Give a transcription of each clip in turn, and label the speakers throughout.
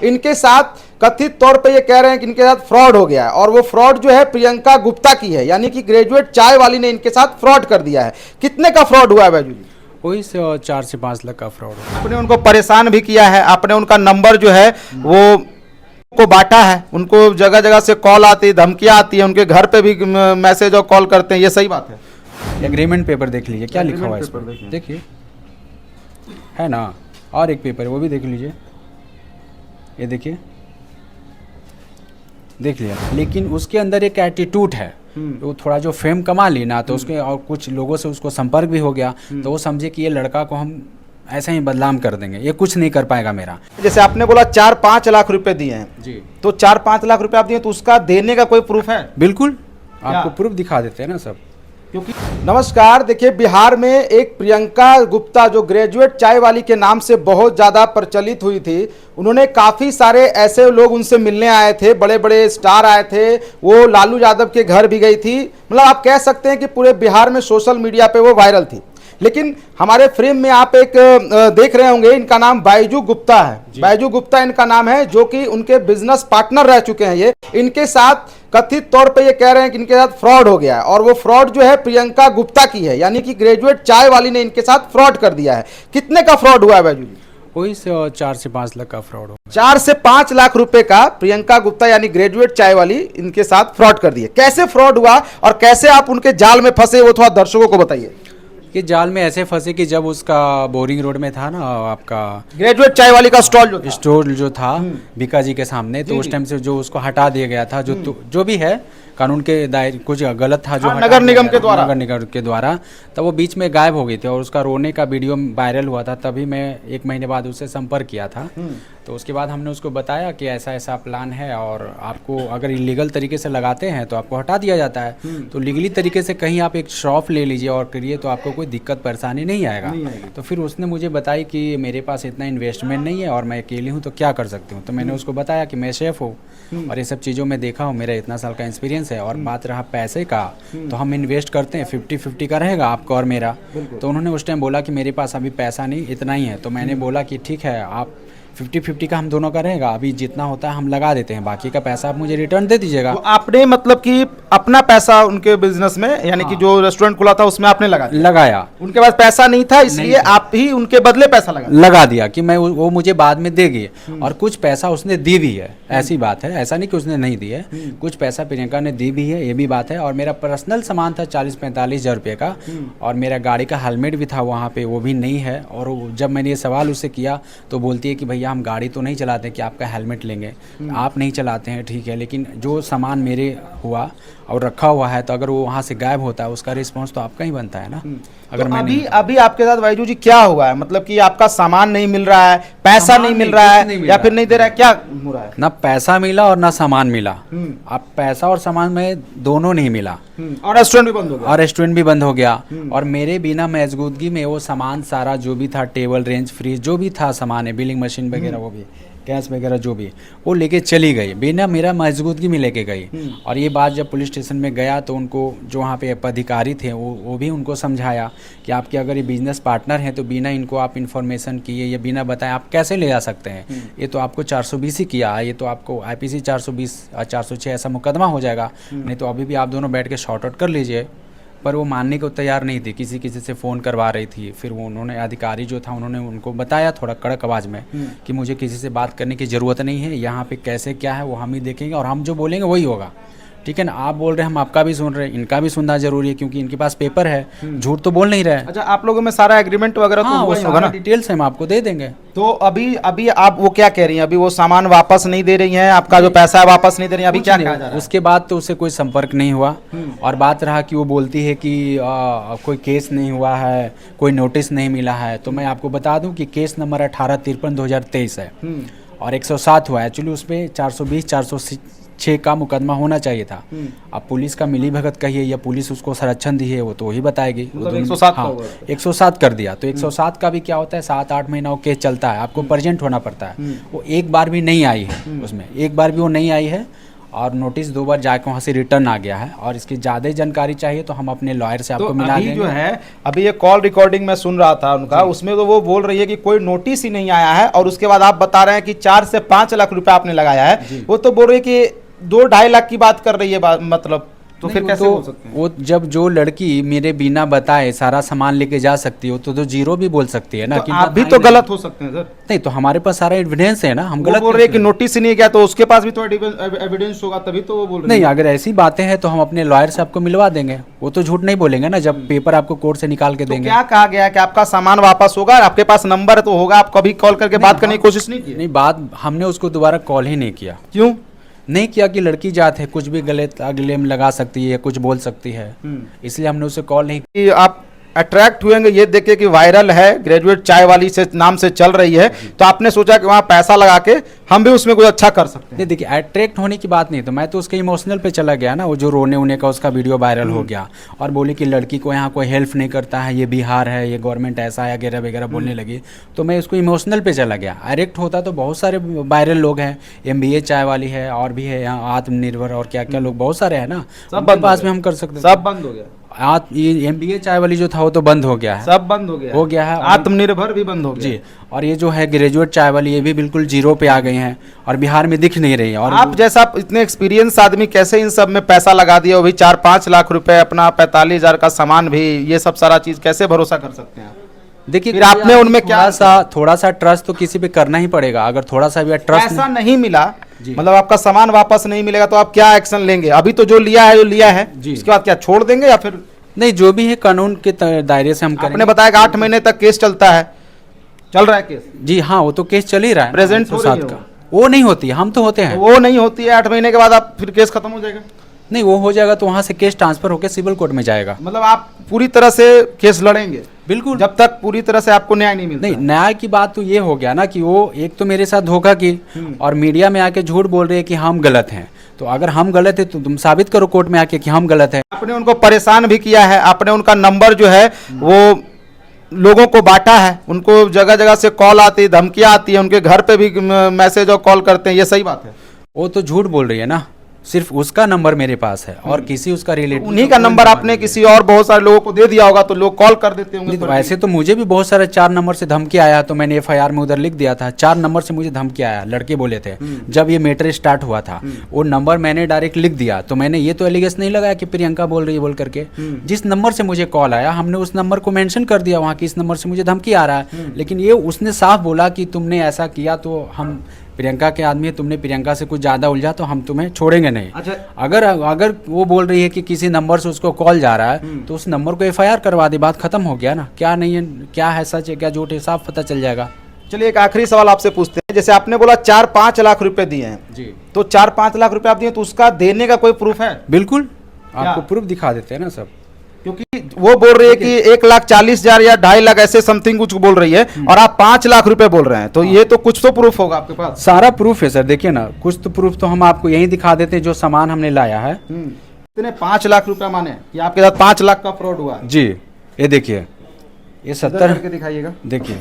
Speaker 1: इनके साथ कथित तौर पे ये कह रहे हैं कि इनके साथ फ्रॉड हो गया है और वो फ्रॉड जो है प्रियंका गुप्ता की है, यानी कि ग्रेजुएट चाय वाली ने इनके साथ फ्रॉड कर दिया है। कितने का फ्रॉड हुआ है बैजू जी?
Speaker 2: वही से 4 से 5 लाख का फ्रॉड हो।
Speaker 1: आपने उनको परेशान भी किया है, आपने उनका नंबर जो है वो को बांटा है, उनको जगह जगह से कॉल आती है, धमकियां आती है, उनके घर पे भी मैसेज और कॉल करते हैं, ये सही बात है?
Speaker 2: एग्रीमेंट पेपर देख लीजिए क्या लिखा हुआ है इसमें, देखिए है ना। और एक पेपर है वो भी देख लीजिए, ये देखिए, देख लिया। लेकिन उसके अंदर एक एटीट्यूड है, वो थोड़ा जो फेम कमा ली ना, तो उसके और कुछ लोगों से उसको संपर्क भी हो गया, तो वो समझे कि ये लड़का को हम ऐसा ही बदनाम कर देंगे, ये कुछ नहीं कर पाएगा मेरा।
Speaker 1: जैसे आपने बोला 4-5 लाख रुपए दिए हैं
Speaker 2: जी,
Speaker 1: तो 4-5 लाख रुपए आप दिए तो उसका देने का कोई प्रूफ है?
Speaker 2: बिल्कुल, आपको प्रूफ दिखा देते हैं ना सब।
Speaker 1: क्योंकि नमस्कार, देखिए बिहार में एक प्रियंका गुप्ता जो ग्रेजुएट चाय वाली के नाम से बहुत ज़्यादा प्रचलित हुई थी, उन्होंने काफ़ी सारे ऐसे लोग उनसे मिलने आए थे, बड़े बड़े स्टार आए थे, वो लालू यादव के घर भी गई थी, मतलब आप कह सकते हैं कि पूरे बिहार में सोशल मीडिया पे वो वायरल थी। लेकिन हमारे फ्रेम में आप एक देख रहे होंगे, इनका नाम बैजू गुप्ता है। बैजू गुप्ता इनका नाम है, जो कि उनके बिजनेस पार्टनर रह चुके हैं। ये इनके साथ कथित तौर पे ये कह रहे हैं कि इनके साथ फ्रॉड हो गया है और वो फ्रॉड जो है प्रियंका गुप्ता की है, यानी कि ग्रेजुएट चाय वाली ने इनके साथ फ्रॉड कर दिया है। कितने का फ्रॉड हुआ है बैजू जी?
Speaker 2: वही से 4 से 5 लाख का फ्रॉड हो।
Speaker 1: 4 से 5 लाख रुपए का प्रियंका गुप्ता यानी ग्रेजुएट चाय वाली इनके साथ फ्रॉड कर दिए। कैसे फ्रॉड हुआ और कैसे आप उनके जाल में फंसे, वो थोड़ा दर्शकों को बताइए।
Speaker 2: कि जाल में ऐसे फंसे कि जब उसका बोरिंग रोड में था ना, आपका
Speaker 1: ग्रेजुएट चाय वाली का
Speaker 2: स्टॉल जो था बीका जी के सामने, तो उस टाइम से जो उसको हटा दिया गया था, जो भी है कानून के दायरे कुछ गलत था, जो
Speaker 1: नगर निगम के द्वारा,
Speaker 2: नगर निगम के द्वारा, तब वो बीच में गायब हो गई थी और उसका रोने का वीडियो वायरल हुआ था। तभी मैं 1 महीने बाद उससे संपर्क किया था, तो उसके बाद हमने उसको बताया कि ऐसा ऐसा प्लान है और आपको अगर इलीगल तरीके से लगाते हैं तो आपको हटा दिया जाता है, तो लीगली तरीके से कहीं आप एक शॉप ले लीजिए और करिए तो आपको कोई दिक्कत परेशानी नहीं आएगा। तो फिर उसने मुझे बताई कि मेरे पास इतना इन्वेस्टमेंट नहीं है और मैं अकेली हूँ, तो क्या कर सकती हूँ। तो मैंने उसको बताया कि मैं शेफ़ हूँ और ये सब चीज़ों में देखा हूँ, मेरा इतना साल का एक्सपीरियंस है, और बात रहा पैसे का, तो हम इन्वेस्ट करते हैं 50-50 का रहेगा आपका और मेरा। तो उन्होंने उस टाइम बोला कि मेरे पास अभी पैसा नहीं, इतना ही है। तो मैंने बोला कि ठीक है, आप 50-50 का हम दोनों का रहेगा, अभी जितना होता है हम लगा देते हैं, बाकी का पैसा आप मुझे रिटर्न दे दीजिएगा।
Speaker 1: तो आपने मतलब कि अपना पैसा उनके बिजनेस में, यानी कि जो रेस्टोरेंट खुला था उसमें आपने लगाया। उनके पास पैसा नहीं था, इसलिए आप ही उनके बदले पैसा
Speaker 2: लगा दिया कि मैं वो मुझे बाद में देगी, और कुछ पैसा उसने दी भी है, ऐसी बात है, ऐसा नहीं कि उसने नहीं दी है, कुछ पैसा प्रियंका ने दी भी है, ये भी बात है। और मेरा पर्सनल सामान था 40-45 हज़ार रुपये का, और मेरा गाड़ी का हेलमेट भी था वहाँ पे, वो भी नहीं है। और जब मैंने ये सवाल उससे किया तो बोलती है कि भैया हम गाड़ी तो नहीं चलाते कि आपका हेलमेट लेंगे, आप नहीं चलाते हैं ठीक है, लेकिन जो सामान मेरे हुआ और रखा हुआ है, तो अगर वो वहाँ से गायब होता है उसका रिस्पॉन्स तो आपका ही बनता है ना। अगर
Speaker 1: तो अभी आपके साथ बैजू जी क्या हुआ है, मतलब कि आपका सामान नहीं मिल रहा है, पैसा नहीं मिल रहा है, या फिर नहीं दे रहा है, क्या हो रहा है?
Speaker 2: ना पैसा मिला और ना सामान मिला। अब पैसा और सामान में दोनों नहीं मिला,
Speaker 1: और रेस्टोरेंट भी बंद हो गया।
Speaker 2: और मेरे बिना मौजूदगी में वो सामान सारा जो भी था, टेबल, रेंज, फ्रिज, जो भी था सामान है, बिलिंग मशीन वगैरह, वो भी गैस वगैरह जो भी, वो लेके चली गई, बिना मेरा मौजूदगी में लेके गई। और ये बात जब पुलिस स्टेशन में गया तो उनको जो वहाँ पे अधिकारी थे वो भी उनको समझाया कि आपके अगर ये बिजनेस पार्टनर हैं तो बिना इनको आप इन्फॉर्मेशन किए या बिना बताए आप कैसे ले जा सकते हैं, ये तो आपको 420 ही किया है, ये तो आपको IPC 420 406 ऐसा मुकदमा हो जाएगा, नहीं तो अभी भी आप दोनों बैठ के शॉर्ट आउट कर लीजिए। पर वो मानने को तैयार नहीं थी, किसी से फ़ोन करवा रही थी। फिर वो उन्होंने अधिकारी जो था उन्होंने उनको बताया थोड़ा कड़क आवाज़ में कि मुझे किसी से बात करने की ज़रूरत नहीं है, यहाँ पे कैसे क्या है वो हम ही देखेंगे और हम जो बोलेंगे वही होगा, ठीक है ना। आप बोल रहे हैं, हम आपका भी सुन रहे हैं, इनका भी सुनना जरूरी है क्योंकि इनके पास पेपर है, झूठ तो बोल नहीं रहे।
Speaker 1: अच्छा, आप लोगों में सारा एग्रीमेंट वगैरह
Speaker 2: हाँ,
Speaker 1: तो
Speaker 2: वो
Speaker 1: होगा ना?
Speaker 2: डिटेल्स हम आपको दे देंगे।
Speaker 1: तो अभी आप वो क्या कह रही हैं, अभी वो सामान वापस नहीं दे रही हैं, आपका जो पैसा है वापस नहीं दे रही हैं, अभी क्या कहा जा रहा है?
Speaker 2: उसके बाद तो उससे कोई संपर्क नहीं हुआ, और बात रहा कि वो बोलती है कि कोई केस नहीं हुआ है, कोई नोटिस नहीं मिला है। तो मैं आपको बता दूं कि केस नंबर 1853/2023 है और 107 हुआ है। एक्चुअली उसमें 420-406 का मुकदमा होना चाहिए था। अब पुलिस का मिली भगत कहिए या पुलिस उसको संरक्षण दी है, वो तो वही बताएगी।
Speaker 1: मतलब 107
Speaker 2: हाँ, 107 कर दिया। तो 107 का भी क्या होता है, 7-8 महीना वो केस चलता है, आपको प्रेजेंट होना पड़ता है। वो एक बार भी नहीं आई है उसमें, एक बार भी वो नहीं आई है। और नोटिस 2 बार जाके वहाँ से रिटर्न आ गया है। और इसकी ज़्यादा जानकारी चाहिए तो हम अपने लॉयर से
Speaker 1: तो
Speaker 2: आपको मिला
Speaker 1: अभी
Speaker 2: देंगे।
Speaker 1: जो है, अभी ये कॉल रिकॉर्डिंग में सुन रहा था उनका, उसमें तो वो बोल रही है कि कोई नोटिस ही नहीं आया है, और उसके बाद आप बता रहे हैं कि 4 से 5 लाख रुपए आपने लगाया है। वो तो बोल रही है कि 2-2.5 लाख की बात कर रही है मतलब, तो फिर कैसे हो सकते हैं?
Speaker 2: वो जब जो लड़की मेरे बिना बताए सारा सामान लेके जा सकती है तो जीरो भी बोल सकती है ना।
Speaker 1: तो
Speaker 2: कि
Speaker 1: आप भी तो गलत हो सकते हैं सर।
Speaker 2: नहीं, तो हमारे पास सारा एविडेंस है ना, हम
Speaker 1: वो
Speaker 2: गलत
Speaker 1: बोल रहे हैं कि नोटिस ही नहीं गया, तो उसके पास भी तो एविडेंस होगा, तभी तो वो बोल रहे
Speaker 2: नहीं, अगर ऐसी बातें हैं तो हम अपने लॉयर से आपको मिलवा देंगे। वो तो झूठ नहीं बोलेंगे ना जब पेपर आपको कोर्ट से निकाल के
Speaker 1: तो
Speaker 2: देंगे।
Speaker 1: क्या कहा गया है कि आपका सामान वापस होगा, आपके पास नंबर तो होगा, आप कभी कॉल करके बात करने की कोशिश नहीं की?
Speaker 2: नहीं, बात हमने उसको दोबारा कॉल ही नहीं किया।
Speaker 1: क्यों
Speaker 2: नहीं किया कि लड़की जात है, कुछ भी गलत अगले में लगा सकती है, कुछ बोल सकती है, इसलिए हमने उसे कॉल नहीं।
Speaker 1: कि आप अट्रैक्ट हुएंगे ये देख के कि वायरल है, ग्रेजुएट चाय वाली से नाम से चल रही है, तो आपने सोचा कि वहाँ पैसा लगा के हम भी उसमें कुछ अच्छा कर सकते हैं?
Speaker 2: नहीं, देखिए अट्रैक्ट होने की बात नहीं, तो मैं तो उसके इमोशनल पे चला गया ना। वो जो रोने वोने का उसका वीडियो वायरल हो गया, और बोली कि लड़की को यहाँ कोई हेल्प नहीं करता है, ये बिहार है, ये गवर्नमेंट ऐसा है वगैरह वगैरह बोलने लगी, तो मैं उसको इमोशनल पे चला गया। अरेक्ट होता तो बहुत सारे वायरल लोग हैं, MBA चाय वाली है, और भी है यहाँ आत्मनिर्भर, और क्या क्या लोग बहुत सारे हैं ना,
Speaker 1: सब
Speaker 2: पास में हम कर सकते।
Speaker 1: सब बंद हो गया।
Speaker 2: ये MBA चाय वाली जो था वो तो बंद हो गया है,
Speaker 1: सब बंद हो गया
Speaker 2: है।
Speaker 1: आत्मनिर्भर भी बंद हो गया
Speaker 2: जी। और ये जो है ग्रेजुएट चाय वाली, ये भी बिल्कुल जीरो पे आ गई हैं और बिहार में दिख नहीं रही है। और
Speaker 1: आप जैसा इतने एक्सपीरियंस आदमी कैसे इन सब में पैसा लगा दिया, वो भी 4-5 लाख रुपए, अपना 45,000 का सामान भी, ये सब सारा चीज कैसे भरोसा कर सकते हैं आप?
Speaker 2: देखिए,
Speaker 1: फिर आपने उनमें क्या
Speaker 2: थोड़ा सा ट्रस्ट तो किसी पे करना ही पड़ेगा। अगर थोड़ा सा भी ट्रस्ट
Speaker 1: पैसा नहीं मिला, मतलब आपका सामान वापस नहीं मिलेगा, तो आप क्या एक्शन लेंगे? अभी तो जो लिया है इसके बाद क्या छोड़ देंगे, या फिर
Speaker 2: नहीं, जो भी है कानून के दायरे से हम करेंगे।
Speaker 1: आपने बताया कि 8 महीने तक केस चलता है, चल रहा है केस?
Speaker 2: जी हाँ, वो तो केस चल ही रहा है
Speaker 1: प्रेजेंट हो रही है
Speaker 2: का। वो नहीं होती, हम तो होते हैं।
Speaker 1: वो नहीं होती है, 8 महीने के बाद आप फिर केस खत्म हो जाएगा?
Speaker 2: नहीं, वो हो जाएगा तो वहाँ से केस ट्रांसफर होकर सिविल कोर्ट में जाएगा।
Speaker 1: मतलब आप पूरी तरह से केस लड़ेंगे?
Speaker 2: बिल्कुल,
Speaker 1: जब तक पूरी तरह से आपको न्याय नहीं मिलता।
Speaker 2: नहीं, न्याय की बात तो ये हो गया ना कि वो एक तो मेरे साथ धोखा की, और मीडिया में आके झूठ बोल रहे हैं कि हम गलत हैं। तो अगर हम गलत है तो तुम साबित करो कोर्ट में आके कि हम गलत है।
Speaker 1: आपने उनको परेशान भी किया है, आपने उनका नंबर जो है वो लोगों को बांटा है, उनको जगह जगह से कॉल आती है, धमकियां आती है, उनके घर पे भी मैसेज और कॉल करते हैं, ये सही बात है?
Speaker 2: वो तो झूठ बोल रही है ना, सिर्फ उसका नंबर मेरे पास है और किसी उसका रिलेटिव,
Speaker 1: उन्हीं का नंबर आपने किसी और बहुत सारे लोगों को दे दिया होगा, तो लोग कॉल कर देते होंगे।
Speaker 2: तो वैसे तो मुझे भी बहुत सारे 4 नंबर से धमकी आया, तो मैंने FIR में उधर लिख दिया था। 4 नंबर से मुझे धमकी आया, लड़के बोले थे जब ये मैटर स्टार्ट हुआ था। वो नंबर मैंने डायरेक्ट लिख दिया, तो मैंने ये तो एलिगेशन नहीं लगाया कि प्रियंका बोल रही है बोल करके। जिस नंबर से मुझे कॉल आया, हमने उस नंबर को मेंशन कर दिया वहाँ कि इस नंबर से मुझे धमकी आ रहा है। लेकिन ये उसने साफ बोला कि तुमने ऐसा किया तो हम प्रियंका के आदमी है, तुमने प्रियंका से कुछ ज़्यादा उलझा तो हम तुम्हें छोड़ेंगे नहीं।
Speaker 1: अच्छा,
Speaker 2: अगर वो बोल रही है कि किसी नंबर से उसको कॉल जा रहा है, तो उस नंबर को FIR करवा दे, बात खत्म हो गया ना। क्या नहीं है, क्या है सच है क्या झूठ है, साफ पता चल जाएगा।
Speaker 1: चलिए एक आखिरी सवाल आपसे पूछते हैं। जैसे आपने बोला 4-5 लाख रुपए दिए हैं
Speaker 2: जी,
Speaker 1: तो 4-5 लाख रुपए आप दिए, तो उसका देने का कोई प्रूफ है?
Speaker 2: बिल्कुल, आपको प्रूफ दिखा देते हैं ना सब।
Speaker 1: क्योंकि वो बोल रही है कि 1,40,000 या 2.5 लाख ऐसे समथिंग कुछ बोल रही है, और आप 5 लाख रुपए बोल रहे हैं, तो ये तो कुछ तो प्रूफ होगा आपके पास?
Speaker 2: सारा प्रूफ है सर, देखिए ना, कुछ तो प्रूफ तो हम आपको यही दिखा देते हैं जो सामान हमने लाया है।
Speaker 1: इतने 5 लाख रुपए माने कि आपके साथ 5 लाख का फ्रॉड हुआ है?
Speaker 2: जी, ये देखिए, ये 70
Speaker 1: दिखाइएगा।
Speaker 2: देखिए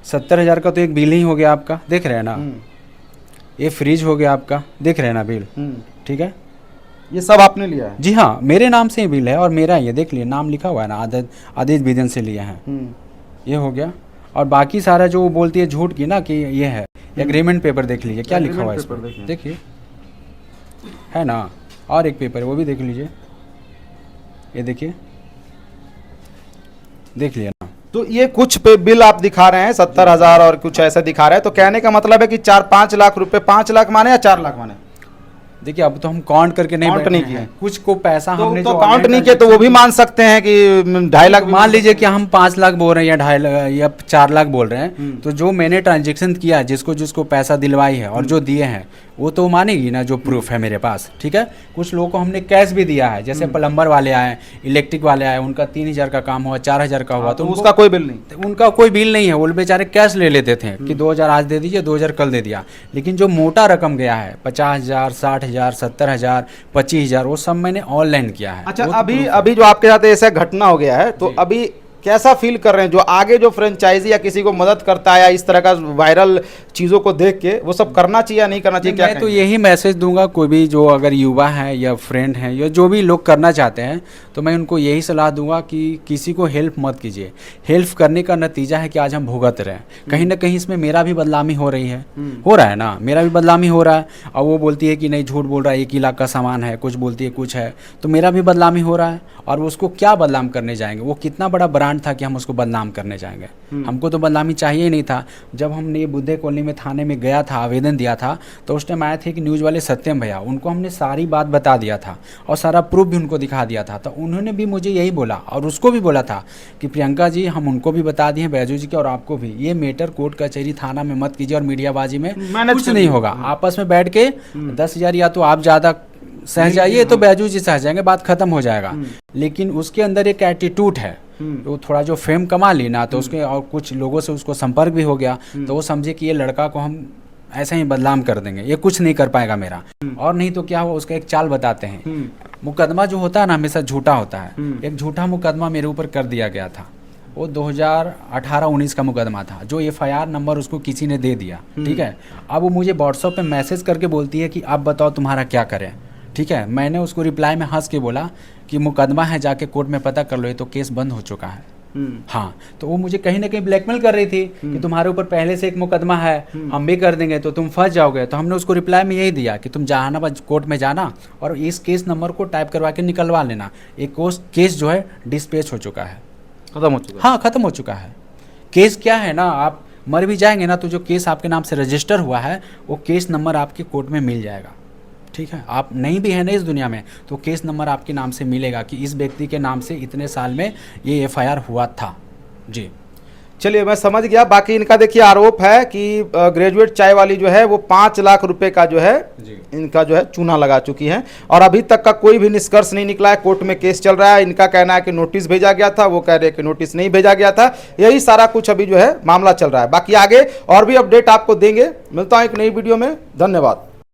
Speaker 2: 70,000 का तो एक बिल ही हो गया आपका, देख रहे हैं ना। ये फ्रिज हो गया आपका, देख रहे हैं ना बिल, ठीक है।
Speaker 1: ये सब आपने लिया है?
Speaker 2: जी हाँ, मेरे नाम से ही बिल है और मेरा ये देख लिए, नाम लिखा हुआ है ना, आदित्य बिजन से लिया है। ये हो गया, और बाकी सारा जो वो बोलती है झूठ की ना कि ये है, एग्रीमेंट पेपर देख लीजिए क्या लिखा हुआ है इस पर, देखिए है ना। और एक पेपर है वो भी देख लीजिए, ये देखिए, देख लिया ना।
Speaker 1: तो ये कुछ पे बिल आप दिखा रहे हैं 70,000 और कुछ ऐसा दिखा रहे हैं, तो कहने का मतलब है कि 4-5 लाख रुपए, 5 लाख माने या 4 लाख माने?
Speaker 2: देखिए अब तो हम काउंट करके नहीं
Speaker 1: किया,
Speaker 2: कुछ को पैसा
Speaker 1: तो,
Speaker 2: हमने
Speaker 1: तो काउंट नहीं किया, तो वो भी मान सकते हैं कि 2.5 लाख।
Speaker 2: मान लीजिए कि हम 5 लाख बोल रहे हैं या 2.5 लाख या 4 लाख बोल रहे हैं, तो जो मैंने ट्रांजेक्शन किया, जिसको जिसको पैसा दिलवाई है और जो दिए हैं, वो तो मानेगी ना, जो प्रूफ है मेरे पास, ठीक है। कुछ लोगों को हमने कैश भी दिया है, जैसे प्लम्बर वाले आए, इलेक्ट्रिक वाले आए, उनका 3,000 का काम हुआ, 4,000 का हुआ, तो
Speaker 1: उसका कोई बिल नहीं,
Speaker 2: उनका कोई बिल नहीं है। वो बेचारे कैश ले लेते थे कि 2,000 आज दे दीजिए, 2,000 कल दे दिया। लेकिन जो मोटा रकम गया है 50,000, 60,000, 70,000, 25,000, वो सब मैंने ऑनलाइन किया है।
Speaker 1: अच्छा, अभी जो आपके साथ ऐसा घटना हो गया है, तो अभी कैसा फील कर रहे हैं जो आगे जो फ्रेंचाइजी या किसी को मदद करता है या इस तरह का वायरल चीज़ों को देख के वो सब करना चाहिए या नहीं करना चाहिए? क्या
Speaker 2: मैं तो यही मैसेज दूंगा, कोई भी जो अगर युवा है या फ्रेंड है या जो भी लोग करना चाहते हैं, तो मैं उनको यही सलाह दूंगा कि किसी को हेल्प मत कीजिए। हेल्प करने का नतीजा है कि आज हम भुगत रहे हैं। कहीं ना कहीं इसमें मेरा भी बदनामी हो रही है, हो रहा है ना, मेरा भी बदनामी हो रहा है। और वो बोलती है कि नहीं झूठ बोल रहा है, 1 लाख का सामान है, कुछ बोलती है कुछ है, तो मेरा भी बदनामी हो रहा है। और उसको क्या बदनाम करने जाएंगे? वो कितना बड़ा ब्रांड था कि हम उसको बदनाम करने जाएंगे? हमको तो बदनामी चाहिए ही नहीं था। जब हमने बुद्धे कॉलोनी में थाने में गया था, आवेदन दिया था, तो उस टाइम आए थे कि न्यूज़ वाले सत्यम भैया, उनको हमने सारी बात बता दिया था और सारा प्रूफ भी उनको दिखा दिया था। तो उन्होंने भी मुझे यही बोला और उसको भी बोला था कि प्रियंका जी हम उनको भी बता दिए, बैजू जी के और आपको भी, ये मैटर कोर्ट कचहरी थाना में मत कीजिए और मीडियाबाजी में कुछ नहीं होगा। आपस में बैठ के 10,000 या तो आप ज़्यादा सह जाइए तो बैजू जी सह जाएंगे, बात खत्म हो जाएगा। लेकिन उसके अंदर एक एटीट्यूड है, वो थोड़ा जो फेम कमा ली ना, तो उसके और कुछ लोगों से उसको संपर्क भी हो गया, तो वो समझे कि ये लड़का को हम ऐसे ही बदनाम कर देंगे, ये कुछ नहीं कर पाएगा मेरा। और नहीं तो क्या हुआ, उसका एक चाल बताते हैं। मुकदमा जो होता है ना हमेशा झूठा होता है। एक झूठा मुकदमा मेरे ऊपर कर दिया गया था, वो 2018-19 का मुकदमा था, जो FIR नंबर उसको किसी ने दे दिया, ठीक है। अब वो मुझे व्हाट्सएप पे मैसेज करके बोलती है कि अब बताओ तुम्हारा क्या करें, ठीक है। मैंने उसको रिप्लाई में हंस के बोला कि मुकदमा है, जाके कोर्ट में पता कर लो, ये तो केस बंद हो चुका है। हाँ, तो वो मुझे कहीं ना कहीं ब्लैकमेल कर रही थी कि तुम्हारे ऊपर पहले से एक मुकदमा है, हम भी कर देंगे तो तुम फंस जाओगे। तो हमने उसको रिप्लाई में यही दिया कि तुम जहानाबाद कोर्ट में जाना और इस केस नंबर को टाइप करवा के निकलवा लेना। एक केस जो है डिस्पैच हो चुका है,
Speaker 1: खत्म हो चुका है।
Speaker 2: हाँ, खत्म हो चुका है। केस क्या है ना, आप मर भी जाएंगे ना तो जो केस आपके नाम से रजिस्टर हुआ है वो केस नंबर आपके कोर्ट में मिल जाएगा, ठीक है। आप नहीं भी है ना इस दुनिया में तो केस नंबर आपके नाम से मिलेगा कि इस व्यक्ति के नाम से इतने साल में ये FIR हुआ था। जी
Speaker 1: चलिए, मैं समझ गया। बाकी इनका देखिए आरोप है कि ग्रेजुएट चाय वाली जो है वो 5 लाख रुपए का जो है इनका जो है चूना लगा चुकी हैं और अभी तक का कोई भी निष्कर्ष नहीं निकला है। कोर्ट में केस चल रहा है। इनका कहना है कि नोटिस भेजा गया था, वो कह रहे हैं कि नोटिस नहीं भेजा गया था। यही सारा कुछ अभी जो है मामला चल रहा है। बाकी आगे और भी अपडेट आपको देंगे। मिलता हूँ एक नई वीडियो में। धन्यवाद।